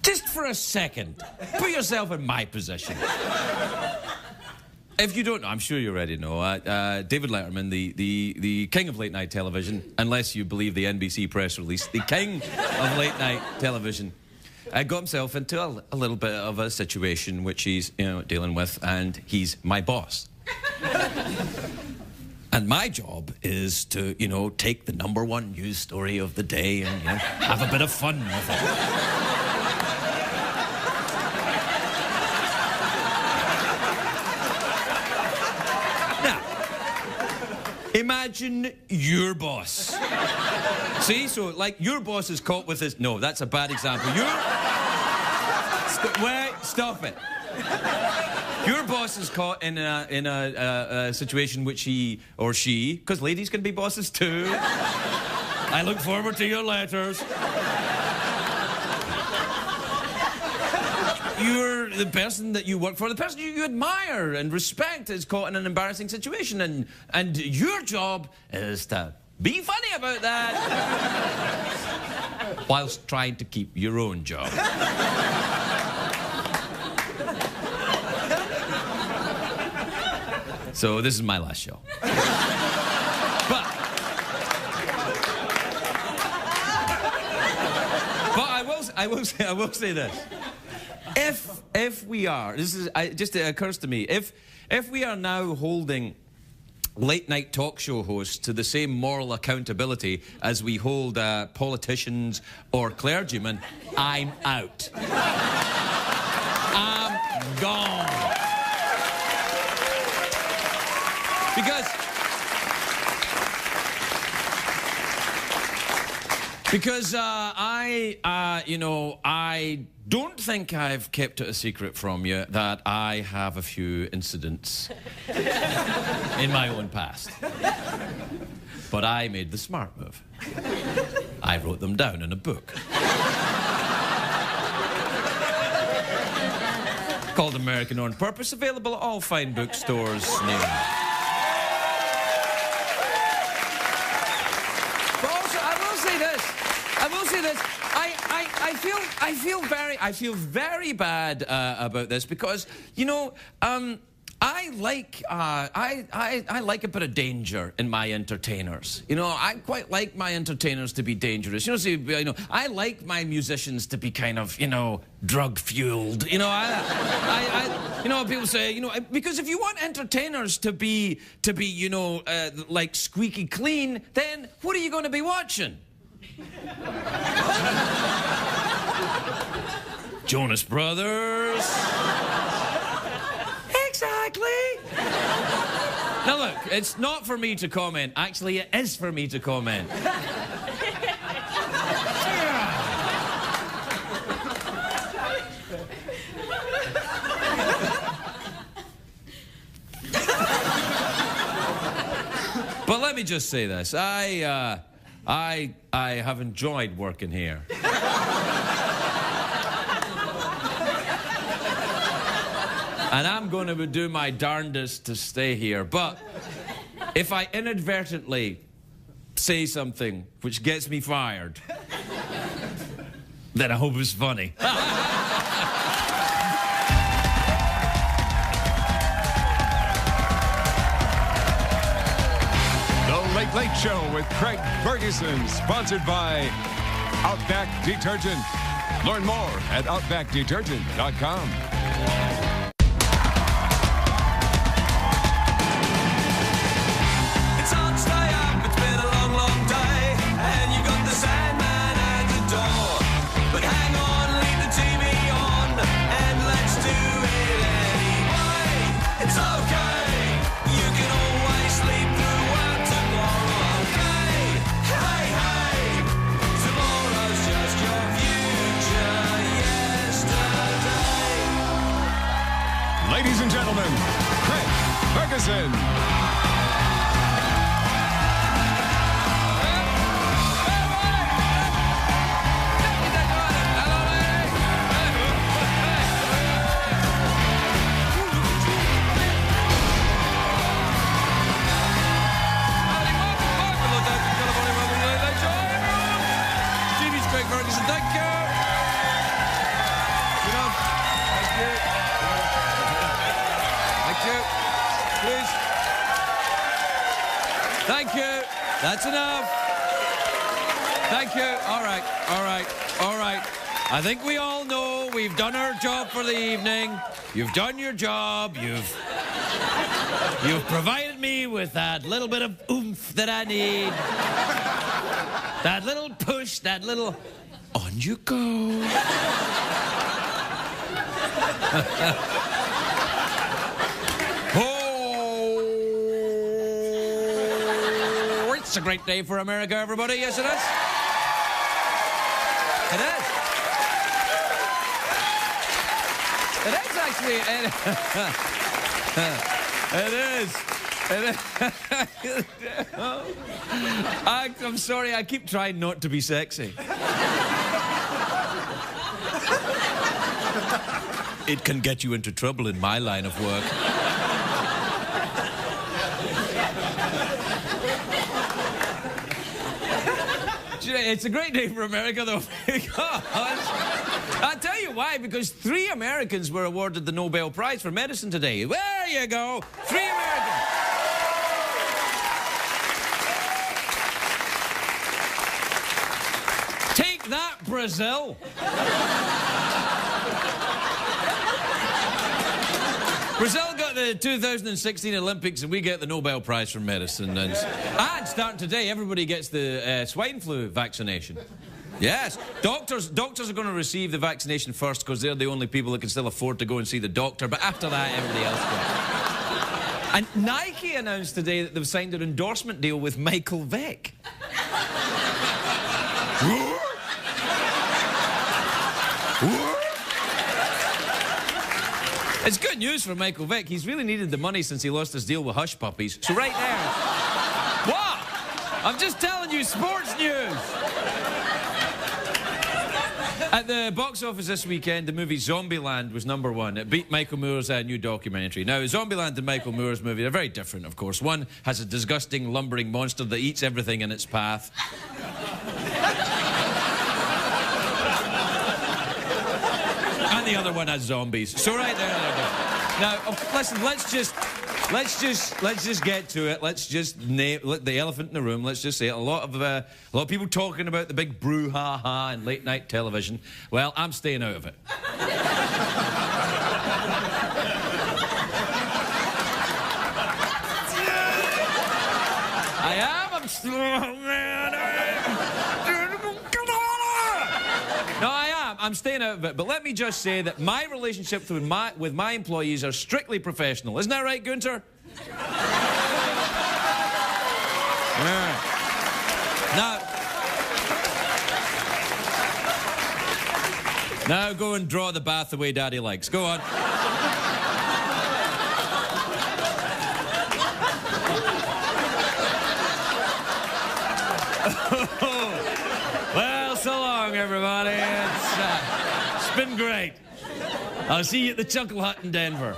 Just for a second, put yourself in my position. If you don't know, I'm sure you already know, David Letterman, the king of late-night television, unless you believe the NBC press release, the king of late-night television, got himself into a little bit of a situation which he's, dealing with, and he's my boss. And my job is to, take the #1 news story of the day and, have a bit of fun with it. Imagine your boss. See, so like your boss is caught with his... No, that's a bad example. Wait, stop it. Your boss is caught in a situation which he or she, because ladies can be bosses too. I look forward to your letters. You're the person that you work for, the person you admire and respect is caught in an embarrassing situation, and your job is to be funny about that whilst trying to keep your own job. So this is my last show. But I will say this. If we are, it occurs to me, if we are now holding late-night talk show hosts to the same moral accountability as we hold politicians or clergymen, I'm out. I'm gone. Because I don't think I've kept it a secret from you that I have a few incidents in my own past. But I made the smart move. I wrote them down in a book. Called American on Purpose, available at all fine bookstores near you. But also, I will say this. I feel very bad about this because, I like a bit of danger in my entertainers. I quite like my entertainers to be dangerous. I like my musicians to be kind of, drug-fueled. People say, because if you want entertainers to be, like squeaky clean, then what are you going to be watching? Jonas Brothers. Exactly. Now look, it's not for me to comment. Actually, it is for me to comment. But let me just say this. I have enjoyed working here. And I'm going to do my darndest to stay here. But if I inadvertently say something which gets me fired, then I hope it's funny. The Late Late Show with Craig Ferguson, sponsored by Outback Detergent. Learn more at OutbackDetergent.com. Ladies and gentlemen, Craig Ferguson. Craig Ferguson, thank you. That's enough. Thank you. All right, all right, all right. I think we all know we've done our job for the evening. You've done your job. You've provided me with that little bit of oomph that I need. That little push, that little... On you go. Oh, it's a great day for America, everybody. Yes, it is. It is. It is, actually. It is. I'm sorry, I keep trying not to be sexy. It can get you into trouble in my line of work. It's a great day for America, though, because... I'll tell you why, because 3 Americans were awarded the Nobel Prize for Medicine today. There you go, 3 Americans. Take that, Brazil. Brazil got the 2016 Olympics and we get the Nobel Prize for Medicine. And starting today, everybody gets the swine flu vaccination. Yes, doctors are going to receive the vaccination first because they're the only people that can still afford to go and see the doctor. But after that, everybody else gets. And Nike announced today that they've signed an endorsement deal with Michael Vick. It's good news for Michael Vick. He's really needed the money since he lost his deal with Hush Puppies. So right there... What? I'm just telling you sports news. At the box office this weekend, the movie Zombieland was #1. It beat Michael Moore's new documentary. Now, Zombieland and Michael Moore's movie are very different, of course. One has a disgusting, lumbering monster that eats everything in its path. And the other one has zombies. So right there. Now, listen, let's just get to it. Let's just name the elephant in the room. Let's just say it. A lot of people talking about the big brouhaha and late night television. Well, I'm staying out of it. I am. I'm still. No, I am. I'm staying out of it. But let me just say that my relationships with my employees are strictly professional. Isn't that right, Gunter? Now go and draw the bath the way Daddy likes. Go on. Well, so long, everybody. It's been great. I'll see you at the Chuckle Hut in Denver.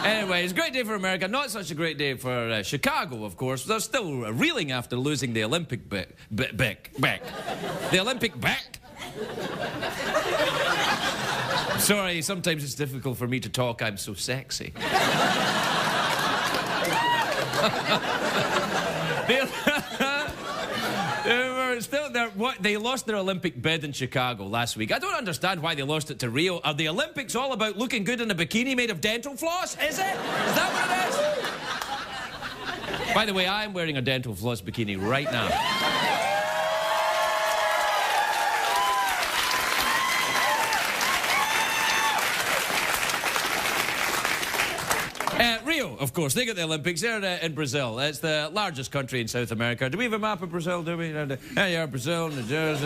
Anyway, it's a great day for America. Not such a great day for Chicago, of course. They're still reeling after losing the Olympic bet. The Olympic bet. Sorry, sometimes it's difficult for me to talk. I'm so sexy. They lost their Olympic bid in Chicago last week. I don't understand why they lost it to Rio. Are the Olympics all about looking good in a bikini made of dental floss? Is it? Is that what it is? By the way, I'm wearing a dental floss bikini right now. Rio, of course, they got the Olympics. They're in Brazil. It's the largest country in South America. Do we have a map of Brazil, do we? There you are, Brazil, New Jersey,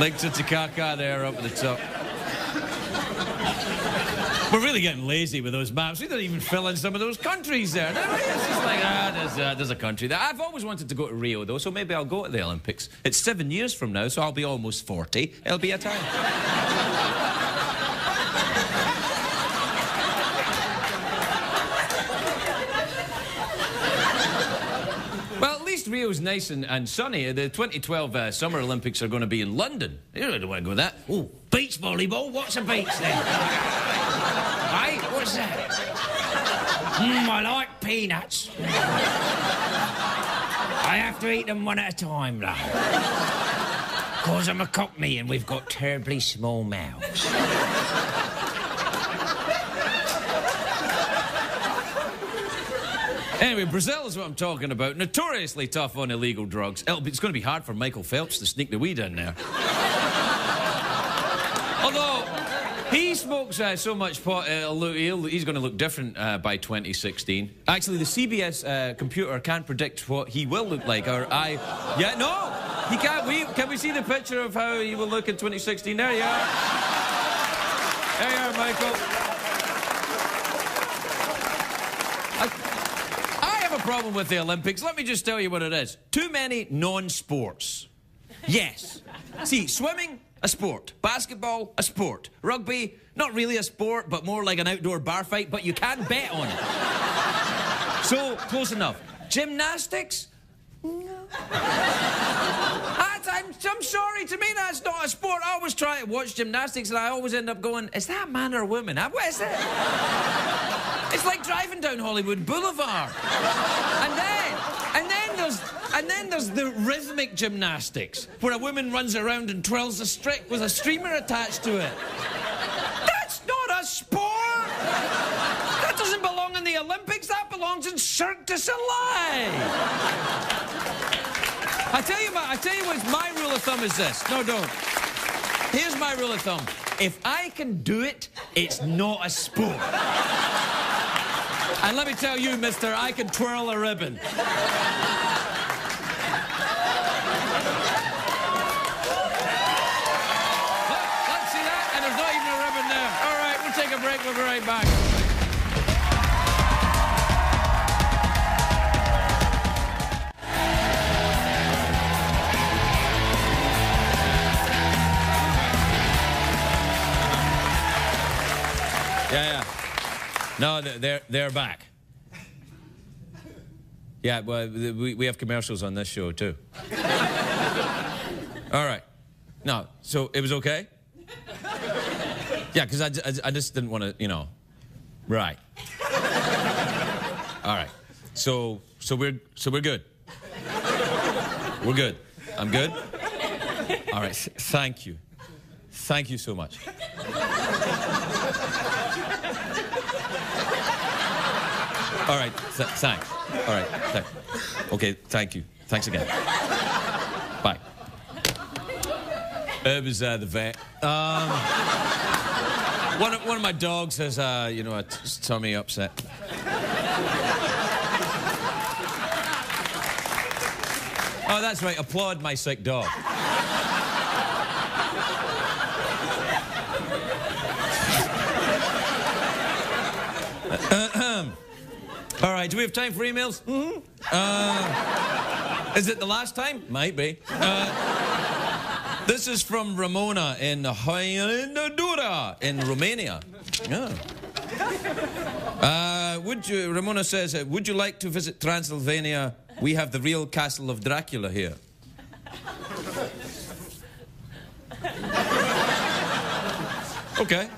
Lake Titicaca there up at the top. We're really getting lazy with those maps. We don't even fill in some of those countries there. It's just like, there's a country there. I've always wanted to go to Rio, though, so maybe I'll go to the Olympics. It's 7 years from now, so I'll be almost 40. It'll be a time. Well, at least Rio's nice and sunny. The 2012 Summer Olympics are going to be in London. You don't want to go to that. Oh, beach volleyball? What's a beach then? Aye, what's that? I like peanuts. I have to eat them one at a time, though. Because I'm a cockney and we've got terribly small mouths. Anyway, Brazil is what I'm talking about. Notoriously tough on illegal drugs. It's going to be hard for Michael Phelps to sneak the weed in there. Although, he smokes so much pot, he's going to look different by 2016. Actually, the CBS computer can't predict what he will look like. Yeah, no, he can't. Can we see the picture of how he will look in 2016? There you are. There you are, Michael. I have a problem with the Olympics. Let me just tell you what it is. Too many non-sports. Yes. See, swimming, a sport. Basketball, a sport. Rugby, not really a sport, but more like an outdoor bar fight, but you can bet on it. So, close enough. Gymnastics? No. I'm sorry, to me that's not a sport. I always try to watch gymnastics and I always end up going, is that man or woman? What is it? It's like driving down Hollywood Boulevard. And then there's the rhythmic gymnastics, where a woman runs around and twirls a string with a streamer attached to it. That's not a sport! That doesn't belong in the Olympics, that belongs in Cirque du Soleil! I tell you what, my rule of thumb is this. No, don't. Here's my rule of thumb. If I can do it, it's not a sport. And let me tell you, mister, I can twirl a ribbon. Let's see that, and there's not even a ribbon there. All right, we'll take a break, we'll be right back. Yeah. No, they're back. Yeah, well, we have commercials on this show, too. All right. No, so it was okay? Yeah, because I just didn't want to, you know. Right. All right. So we're good. We're good. I'm good? All right, thank you. Thank you so much. All right, thanks. All right, thanks. Okay, thank you. Thanks again. Bye. It was the vet. One of my dogs has, you know, a tummy upset. Oh, that's right. Applaud my sick dog. All right, do we have time for emails? Mm-hmm. Is it the last time? Might be. This is from Ramona in Hainadura in Romania. Yeah. Ramona says, would you like to visit Transylvania? We have the real castle of Dracula here. Okay.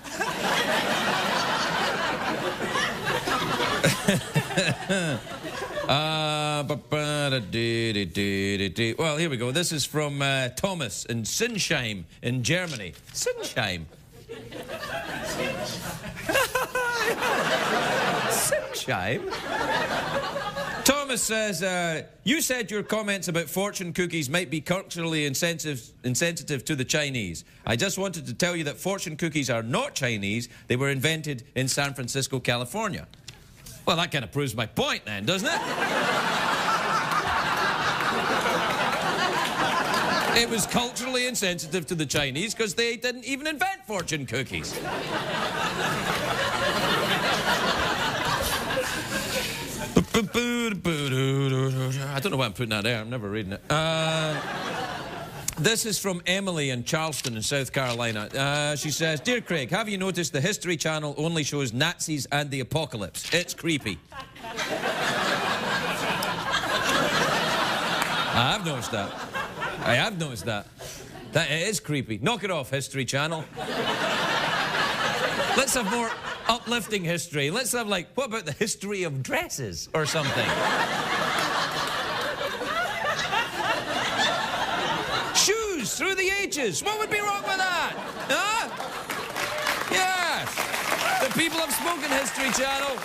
Well, here we go. This is from Thomas in Sinsheim in Germany. Sinsheim. Sinsheim? Thomas says, you said your comments about fortune cookies might be culturally insensitive to the Chinese. I just wanted to tell you that fortune cookies are not Chinese. They were invented in San Francisco, California. Well, that kind of proves my point then, doesn't it? It was culturally insensitive to the Chinese because they didn't even invent fortune cookies. I don't know why I'm putting that there. I'm never reading it. This is from Emily in Charleston in South Carolina. She says, Dear Craig, have you noticed the History Channel only shows Nazis and the apocalypse? It's creepy. I have noticed that. I have noticed that. That it is creepy. Knock it off, History Channel. Let's have more... uplifting history. Let's have, like, what about the history of dresses or something? Shoes through the ages. What would be wrong with that? Huh? Yes. The People Have Spoken History Channel.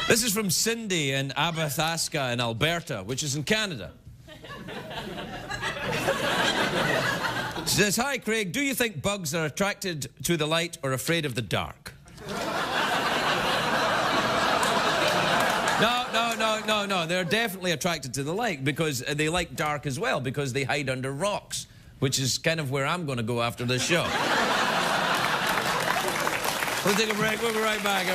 This is from Cindy in Abathaska in Alberta, which is in Canada. She says, "Hi, Craig. Do you think bugs are attracted to the light or afraid of the dark?" No. They're definitely attracted to the light because they like dark as well because they hide under rocks, which is kind of where I'm going to go after this show. We'll take a break. We'll be right back.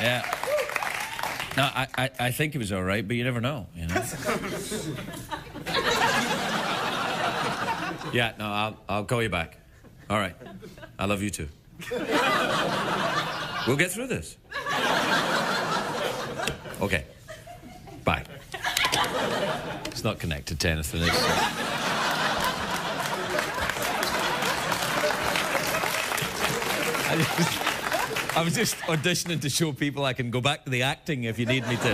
Yeah. No, I think he was all right, but you never know, you know. Yeah, no, I'll call you back. All right. I love you too. We'll get through this. Okay. Bye. It's not connected to anything. I was just auditioning to show people I can go back to the acting if you need me to.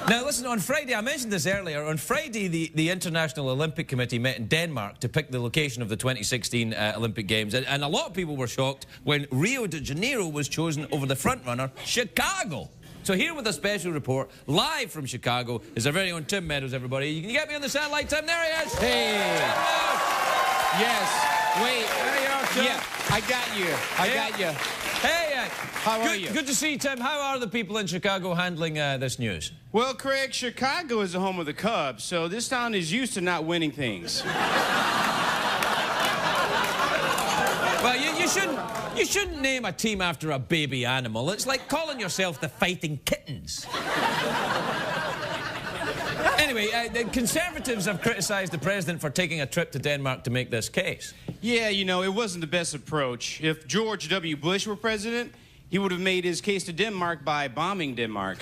Now, listen, on Friday, I mentioned this earlier, on Friday, the International Olympic Committee met in Denmark to pick the location of the 2016 Olympic Games. And a lot of people were shocked when Rio de Janeiro was chosen over the frontrunner, Chicago. So here with a special report, live from Chicago, is our very own Tim Meadows, everybody. Can you get me on the satellite, Tim? There he is. Hey. Yes. Wait. There you are, Tim. Yeah, I got you. I got you. Hey, how are you? Good to see you, Tim. How are the people in Chicago handling this news? Well, Craig, Chicago is the home of the Cubs, so this town is used to not winning things. Well, you shouldn't name a team after a baby animal. It's like calling yourself the Fighting Kittens. Anyway, the Conservatives have criticised the president for taking a trip to Denmark to make this case. Yeah, you know, it wasn't the best approach. If George W. Bush were president, he would have made his case to Denmark by bombing Denmark.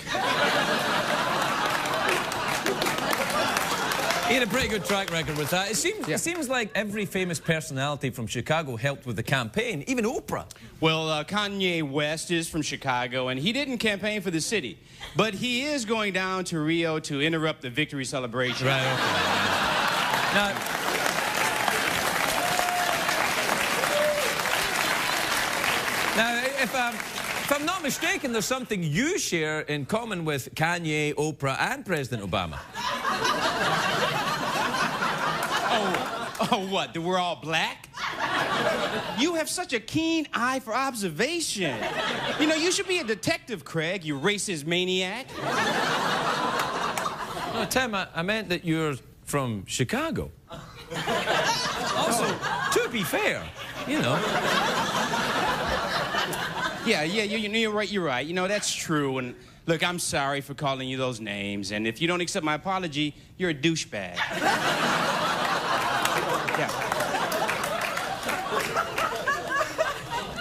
He had a pretty good track record with that. It seems like every famous personality from Chicago helped with the campaign, even Oprah. Well, Kanye West is from Chicago, and he didn't campaign for the city. But he is going down to Rio to interrupt the victory celebration. Right, okay. Now, if I'm not mistaken, there's something you share in common with Kanye, Oprah, and President Obama. Oh, what? That we're all black? You have such a keen eye for observation. You know, you should be a detective, Craig, you racist maniac. No, Tim, I meant that you're from Chicago. Also, to be fair, you know. Yeah, you're right, you're right. You know, that's true, and look, I'm sorry for calling you those names, and if you don't accept my apology, you're a douchebag. Yeah.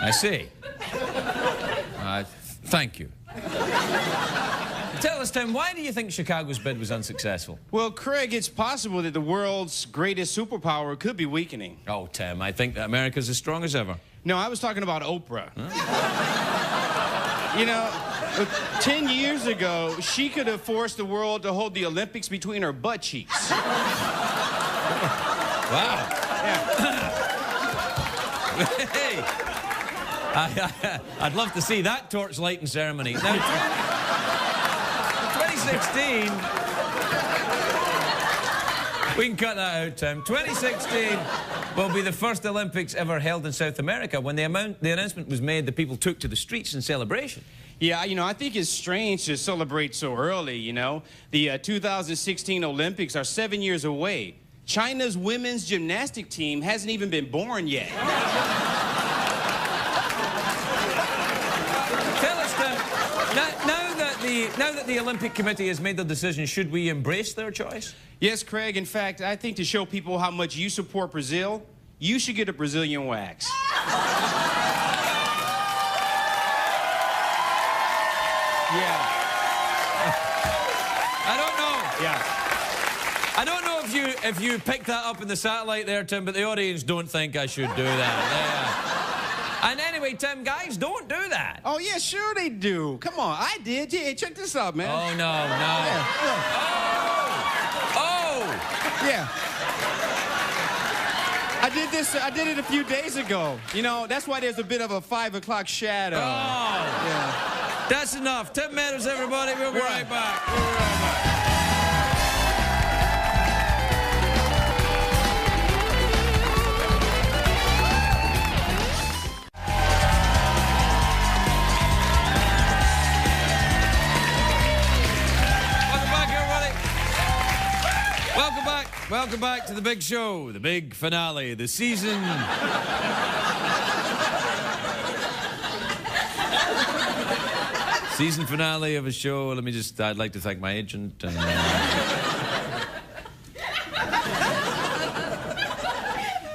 I see. Thank you. Tell us, Tim, why do you think Chicago's bid was unsuccessful? Well, Craig, it's possible that the world's greatest superpower could be weakening. Oh, Tim, I think that America's as strong as ever. No, I was talking about Oprah. Huh? You know, 10 years ago, she could have forced the world to hold the Olympics between her butt cheeks. Wow. Yeah. Hey. I'd love to see that torch lighting ceremony. Now, 2016... We can cut that out, Tim. 2016 will be the first Olympics ever held in South America. When the announcement was made, the people took to the streets in celebration. Yeah, you know, I think it's strange to celebrate so early, you know. The 2016 Olympics are 7 years away. China's women's gymnastic team hasn't even been born yet. Tell us, Tim, now that now that the Olympic Committee has made their decision, should we embrace their choice? Yes, Craig. In fact, I think to show people how much you support Brazil, you should get a Brazilian wax. Yeah. I don't know. Yeah. I don't know if you picked that up in the satellite there, Tim, but the audience don't think I should do that. And anyway, Tim, guys, don't do that. Oh, yeah, sure they do. Come on, I did. Yeah, check this out, man. Oh, no. Yeah. Oh! Yeah. I did it a few days ago. You know, that's why there's a bit of a 5 o'clock shadow. Oh! Yeah. That's enough. 10 minutes, everybody. We'll be right back. We'll be right back. Welcome back to the big show, the big finale, the season. Season finale of a show. I'd like to thank my agent and...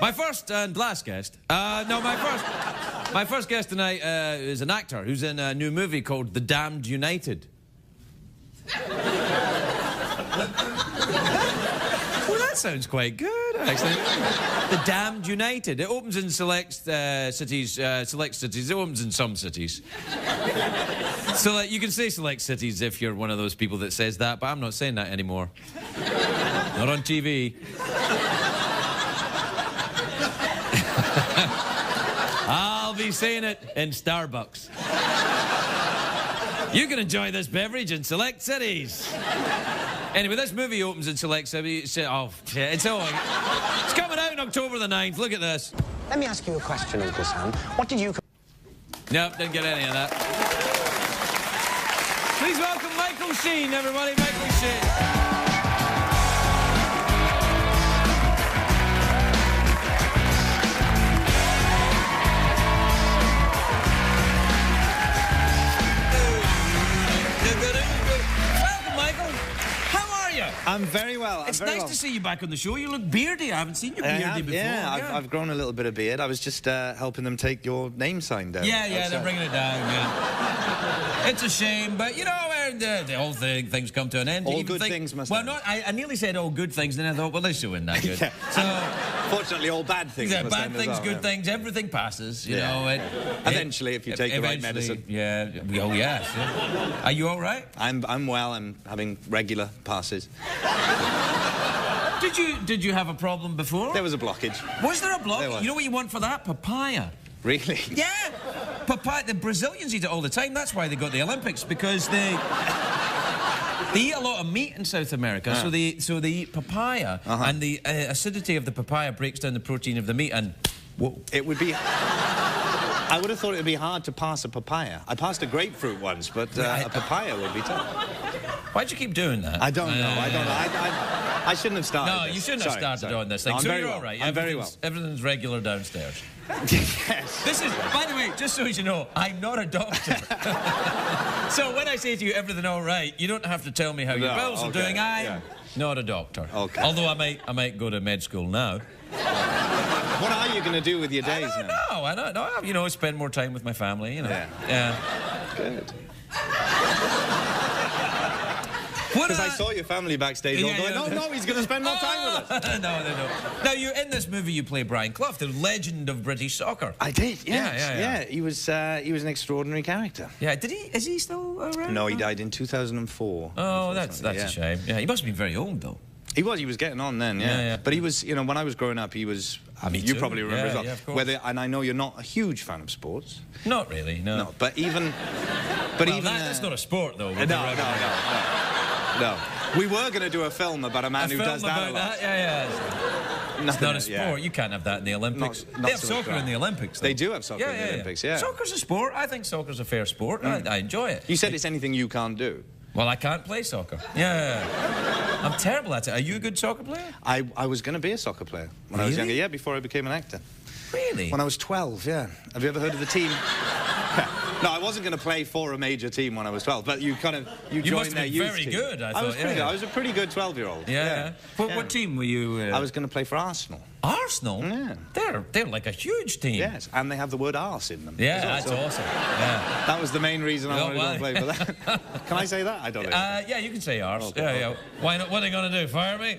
my first and last guest. My first guest tonight is an actor who's in a new movie called The Damned United. That sounds quite good, actually. The Damned United. It opens in select cities. It opens in some cities. So you can say select cities if you're one of those people that says that, but I'm not saying that anymore. Not on TV. I'll be saying it in Starbucks. You can enjoy this beverage in select cities. Anyway, this movie opens in select cities. Oh, shit. It's coming out on October the 9th. Look at this. Let me ask you a question, Uncle Sam. What did you... Nope, didn't get any of that. Please welcome Michael Sheen, everybody. Michael Sheen. I'm very well. It's nice to see you back on the show. You look beardy. I haven't seen you beardy before. Yeah, I've grown a little bit of beard. I was just helping them take your name sign down. Yeah, they're bringing it down, yeah. It's a shame, but, you know, the whole things come to an end. All good things must end. Well, I nearly said all good things, and then I thought, well, this show isn't that good. Yeah. So... Fortunately, all bad things must bad end things, as well, good things, everything passes, you know. Eventually, if you take the right medicine. Yeah. Oh, yes. Yeah. Are you all right? I'm well. I'm having regular passes. Did you have a problem before? There was a blockage. Was there a blockage? There was. You know what you want for that? Papaya. Really? Yeah. Papaya. The Brazilians eat it all the time. That's why they got the Olympics, because they eat a lot of meat in South America, so they eat papaya, and the acidity of the papaya breaks down the protein of the meat, and whoa. It would be... I would have thought it would be hard to pass a papaya. I passed a grapefruit once, but a papaya would be tough. Why'd you keep doing that? I don't know. I shouldn't have started. No, you shouldn't have started on this thing. No, so you're all right. I'm very well. Everything's regular downstairs. Yes. This is, by the way, just so you know, I'm not a doctor. So when I say to you everything all right, you don't have to tell me how your bills are doing. I'm not a doctor. Okay. Although I might go to med school now. What are you going to do with your days now? I don't know. You know, spend more time with my family, you know. Yeah. Good. Because I saw your family backstage all going, no, he's going to spend more time with us. No. Now, in this movie, you play Brian Clough, the legend of British soccer. I did, yes. Yeah. He was an extraordinary character. Yeah, is he still around? No, he died in 2004. Oh, that's a shame. Yeah, he must have been very old, though. He was getting on then, yeah. But he was, you know, when I was growing up, he was... you probably remember as well. Yeah, of course. And I know you're not a huge fan of sports. Not really, no. No, but even... that's not a sport, though. No. We were going to do a film about a man who does that a lot. Yeah. It's not a sport. You can't have that in the Olympics. They have soccer in the Olympics, though. They do have soccer in the Olympics, yeah. Soccer's a sport. I think soccer's a fair sport. I enjoy it. You said it's anything you can't do. Well, I can't play soccer. Yeah. I'm terrible at it. Are you a good soccer player? I was going to be a soccer player when I was younger. Yeah, before I became an actor. Really? When I was 12, yeah. Have you ever heard of the team? No, I wasn't going to play for a major team when I was 12, but you joined their youth very team. good, I thought. was pretty good. I was a pretty good 12-year-old. Yeah. What team were you? I was going to play for Arsenal. Arsenal? Yeah. They're like a huge team. Yes, and they have the word arse in them. Yeah, that's awesome. Yeah. That was the main reason I wanted to go and play for that. Can I say that? I don't know. Yeah, you can say arse. Okay. Yeah. Why not? What are they going to do? Fire me?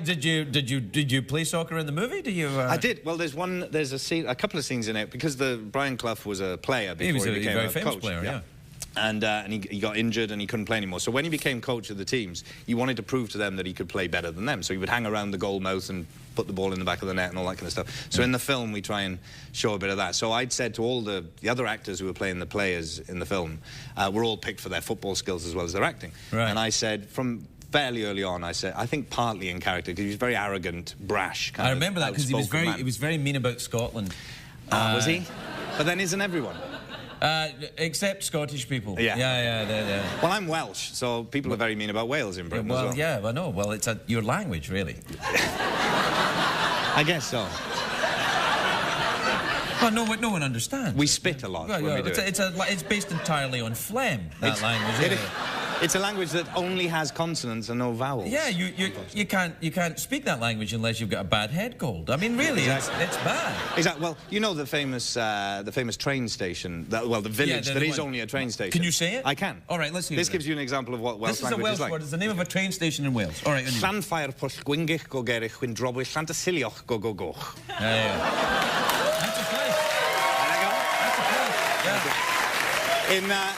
Did you play soccer in the movie? Did you? I did. Well, there's a couple of scenes in it because Brian Clough was a player before he became a very a famous coach. player. Yeah. And he got injured and he couldn't play anymore. So when he became coach of the teams, he wanted to prove to them that he could play better than them. So he would hang around the goal mouth and put the ball in the back of the net and all that kind of stuff. So in the film, we try and show a bit of that. So I'd said to all the other actors who were playing the players in the film, were all picked for their football skills as well as their acting. Right. And I said, from fairly early on, I said, I think partly in character, because he was very arrogant, brash, kind I remember that because he was very mean about Scotland. Was he? But then isn't everyone? Except Scottish people. Yeah. Well, I'm Welsh, so people are very mean about Wales in Britain as well. Yeah, I know. Well, it's your language, really. I guess so. Well, no one understands. We spit a lot when we do it. It's based entirely on phlegm, that language. It's a language that only has consonants and no vowels. Yeah, you can't speak that language unless you've got a bad head cold. I mean, really, exactly. it's bad. Exactly. Well, you know the famous train station. The village that is only a train station. Can you say it? I can. All right, let's hear it. This gives you an example of what Welsh language is like. This is a Welsh word. It's the name of a train station in Wales. All right. Llanfair pwllgwingich go gerich chwyn drobwy Llantysilioch go go goch. Yeah. That's a place. That's a place. Yeah.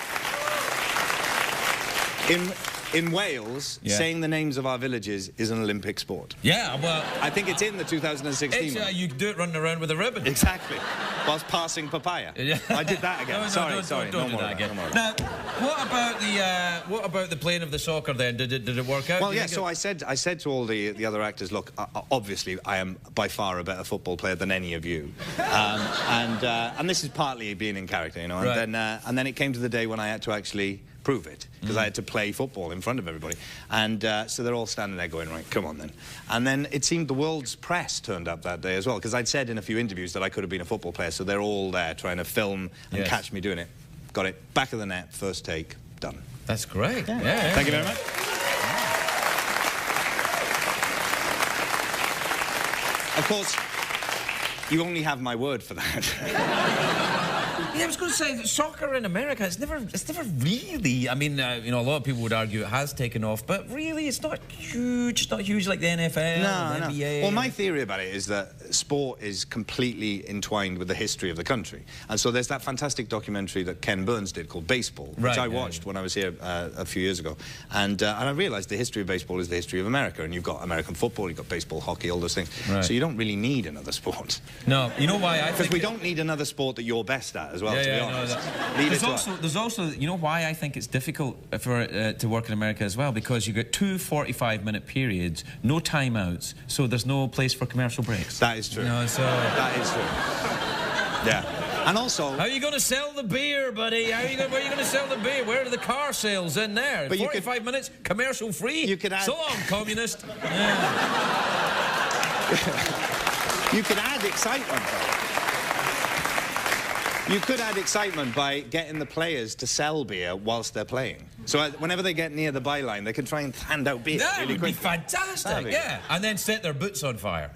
In Wales, saying the names of our villages is an Olympic sport. Yeah, well... I think it's in the 2016 one. You do it running around with a ribbon. Exactly. Whilst passing papaya. Yeah. I did that again. Sorry. Don't do that again. Now, what about the playing of the soccer then? Did it work out? Well, yeah, so I said to all the other actors, look, obviously I am by far a better football player than any of you. And this is partly being in character, you know. And, right. then it came to the day when I had to actually prove it, because I had to play football in front of everybody. And so they're all standing there going, right, come on then. And then it seemed the world's press turned up that day as well, because I'd said in a few interviews that I could have been a football player, so they're all there trying to film and catch me doing it. Got it. Back of the net, first take, done. That's great. Yeah. Thank you very much. Of course, you only have my word for that. Yeah, I was going to say that soccer in America, it's never really. I mean, you know, a lot of people would argue it has taken off, but really, it's not huge. It's not huge like the NFL, the NBA. Well, my theory about it is that sport is completely entwined with the history of the country, and so there's that fantastic documentary that Ken Burns did called Baseball, which I watched when I was here a few years ago, and I realised the history of baseball is the history of America, and you've got American football, you've got baseball, hockey, all those things. Right. So you don't really need another sport. No, you know why I think? Because we don't need another sport that you're best at as well. To be honest, there's also, you know why I think it's difficult for to work in America as well, because you get 2 45-minute periods, no timeouts, so there's no place for commercial breaks. That is true. You know, so that is true. Yeah. And also... How are you going to sell the beer, buddy? Where are you going to sell the beer? Where are the car sales in there? But 45 minutes, commercial free? You could add... So long, communist. Yeah. You could add excitement, though. You could add excitement by getting the players to sell beer whilst they're playing. So whenever they get near the byline, they can try and hand out beer that really would quickly. Be fantastic, yeah. And then set their boots on fire.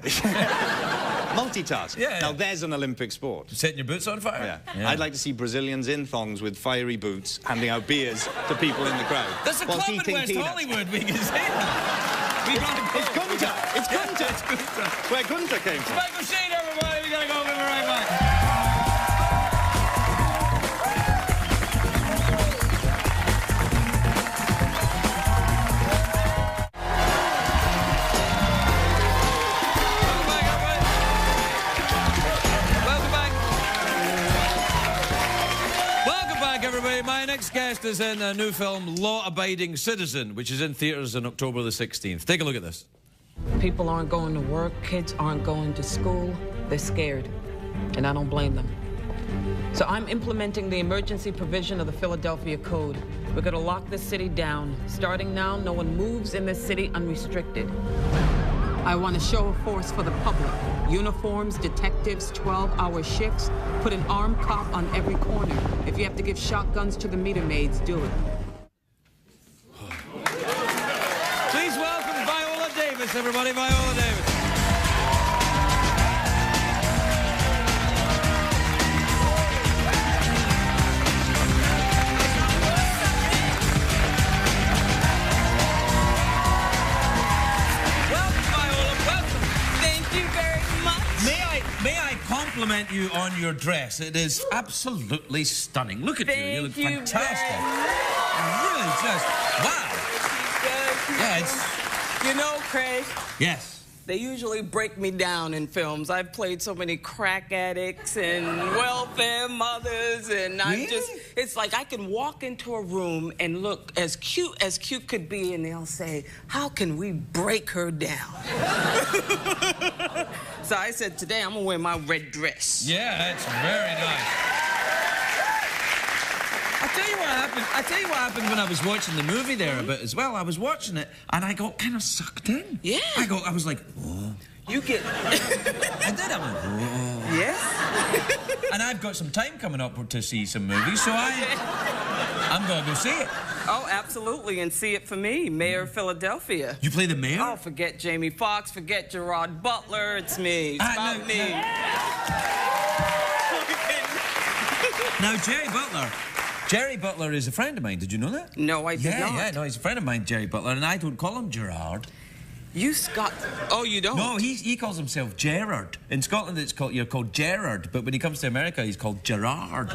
Multitask. Yeah. Now, there's an Olympic sport. Setting your boots on fire? Yeah. I'd like to see Brazilians in thongs with fiery boots handing out beers to people in the crowd. There's a club in West Hollywood we can see that. It's Gunter. It's Gunter. It's Gunter. Where Gunter came from. Michael Sheen, everybody. We gotta go. We'll be right back. My next guest is in a new film, Law-Abiding Citizen, which is in theatres on October the 16th. Take a look at this. People aren't going to work, kids aren't going to school. They're scared, and I don't blame them. So I'm implementing the emergency provision of the Philadelphia Code. We're gonna lock this city down. Starting now, no one moves in this city unrestricted. I want a show of force for the public. Uniforms, detectives, 12-hour shifts. Put an armed cop on every corner. If you have to give shotguns to the meter maids, do it. Please welcome Viola Davis, everybody. Viola Davis. May I compliment you on your dress? It is absolutely stunning. Look at you. You look fantastic. Really just, wow. Yeah, it's... You know, Craig. Yes. They usually break me down in films. I've played so many crack addicts and welfare mothers, and I'm just, it's like I can walk into a room and look as cute could be, and they'll say, how can we break her down? So I said, today I'm gonna wear my red dress. Yeah, that's very nice. I tell you what happened when I was watching the movie there a bit as well. I was watching it and I got kind of sucked in. Yeah. I was like, oh. You get... I did. I went, oh. Yes. And I've got some time coming up to see some movies, so I'm going to go see it. Oh, absolutely, and see it for me, Mayor of Philadelphia. You play the mayor? Oh, forget Jamie Foxx, forget Gerard Butler. It's me. It's about me. Now, Jerry Butler is a friend of mine. Did you know that? No, I did not. Yeah, no, he's a friend of mine, Jerry Butler, and I don't call him Gerard. You Scott? Oh, you don't? No, he calls himself Gerard. In Scotland, you're called Gerard, but when he comes to America, he's called Gerard.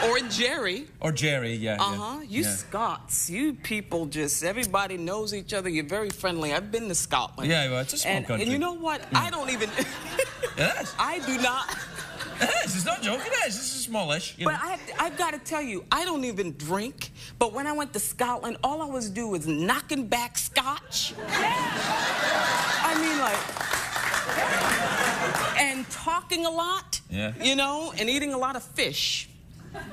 Or Jerry. Or Jerry, yeah. Uh-huh. You Scots, you people just, everybody knows each other. You're very friendly. I've been to Scotland. Yeah, well, it's a small country. And you know what? I don't even... Yes. I do not... It is. It's not joking. It is. This is smallish. But I've got to tell you, I don't even drink. But when I went to Scotland, all I was doing was knocking back scotch. I mean, like, and talking a lot. Yeah. You know, and eating a lot of fish. When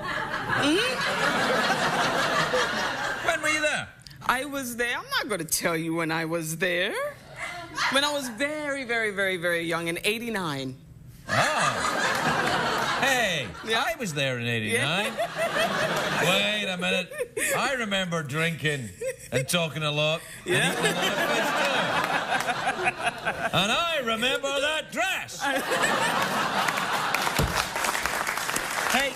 were you there? I was there. I'm not going to tell you when I was there. When I was very, very, very, very young, in '89. Oh. Hey, Yeah. I was there in '89. Yeah. Wait a minute. I remember drinking and talking a lot. Yeah. And eating a lot of fish too. And I remember that dress. Hey.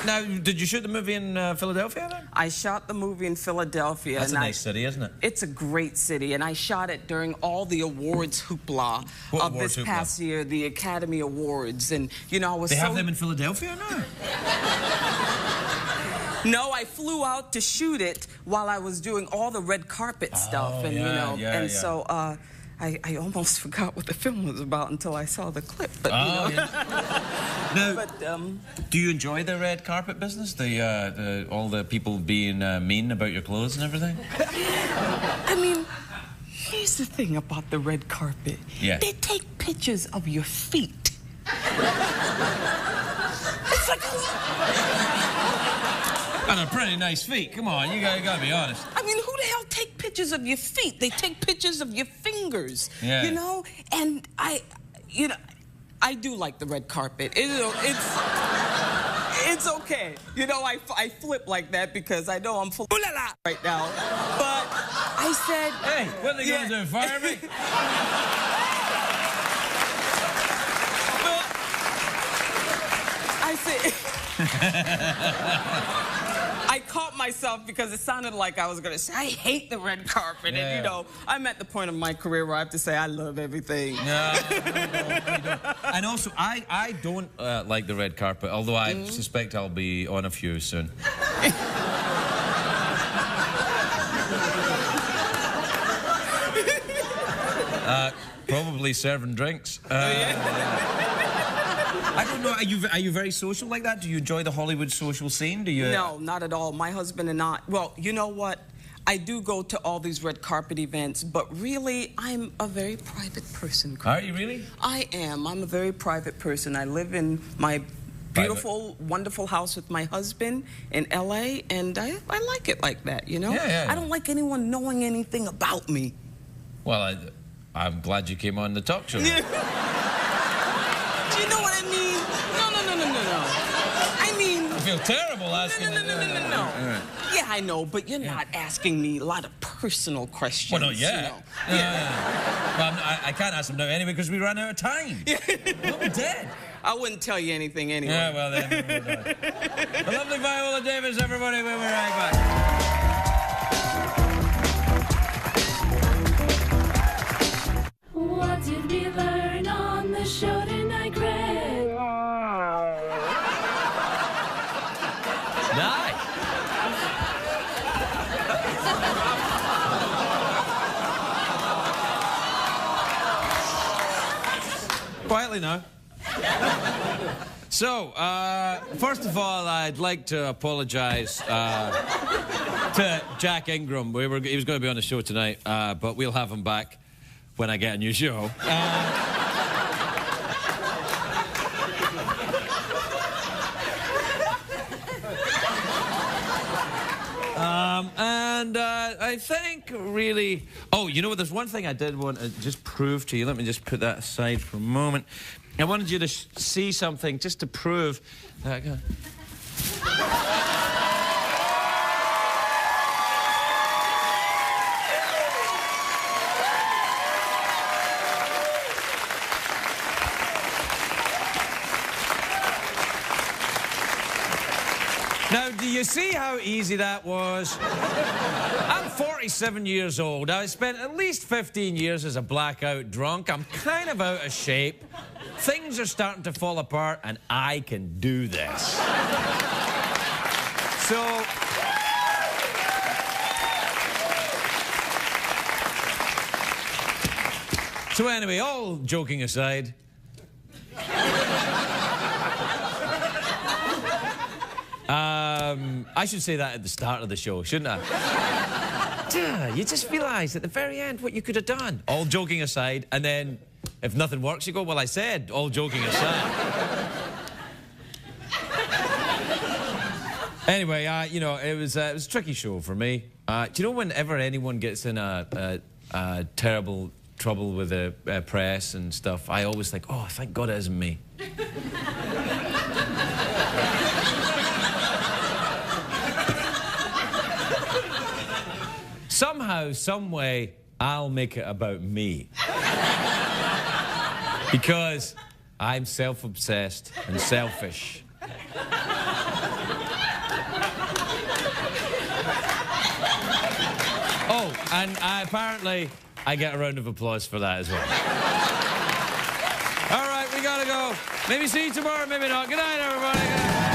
Now, did you shoot the movie in Philadelphia then? I shot the movie in Philadelphia. That's a nice city, isn't it? It's a great city, and I shot it during all the awards hoopla of this past year, the Academy Awards, and you know I was. They have them in Philadelphia now? No, I flew out to shoot it while I was doing all the red carpet stuff, and so I almost forgot what the film was about until I saw the clip. But, Now, do you enjoy the red carpet business? All the people being mean about your clothes and everything? I mean, here's the thing about the red carpet. Yeah. They take pictures of your feet. It's like... And a pretty nice feet. Come on, you gotta be honest. I mean, who the hell take pictures of your feet? They take pictures of your fingers. Yeah. You know? And I do like the red carpet. It's okay. You know, I flip like that because I know I'm full of ooh-la-la right now. But I said... Hey, what are they gonna do, fire me? But I said... I caught myself because it sounded like I was going to say, I hate the red carpet. Yeah. And, you know, I'm at the point of my career where I have to say I love everything. No, you don't. And also, I don't like the red carpet, although I suspect I'll be on a few soon. Probably serving drinks. I don't know. Are you very social like that? Do you enjoy the Hollywood social scene? Do you? No, not at all. My husband and I. Well, you know what? I do go to all these red carpet events, but really, I'm a very private person, Craig. Are you really? I am. I'm a very private person. I live in my beautiful, wonderful house with my husband in L.A., and I like it like that, you know? Yeah. I don't like anyone knowing anything about me. Well, I'm glad you came on the talk show. Yeah. Do you know what I mean? No. I mean... I feel terrible asking you. No. Yeah, I know, but you're not asking me a lot of personal questions. Well, not yet. You know? Well, I can't ask them now anyway because we ran out of time. We'll be dead. I wouldn't tell you anything anyway. Yeah, well then. The lovely Viola Davis, everybody. We'll be right back. What did we learn on the show tonight, Greg? Nice. Quietly now. So, first of all, I'd like to apologise to Jack Ingram. He was going to be on the show tonight, but we'll have him back when I get a new show. I think really... Oh, you know what? There's one thing I did want to just prove to you. Let me just put that aside for a moment. I wanted you to see something just to prove that... Now, do you see how easy that was? I'm 47 years old. I spent at least 15 years as a blackout drunk. I'm kind of out of shape. Things are starting to fall apart, and I can do this. So anyway, all joking aside... I should say that at the start of the show, shouldn't I? You just realise at the very end what you could have done. All joking aside, and then if nothing works, you go, well, I said, all joking aside. Anyway, you know, it was a tricky show for me. Do you know whenever anyone gets in a terrible trouble with the press and stuff, I always think, oh, thank God it isn't me. Somehow, some way, I'll make it about me. Because I'm self-obsessed and selfish. Oh, and apparently, I get a round of applause for that as well. All right, we gotta go. Maybe see you tomorrow, maybe not. Good night, everybody.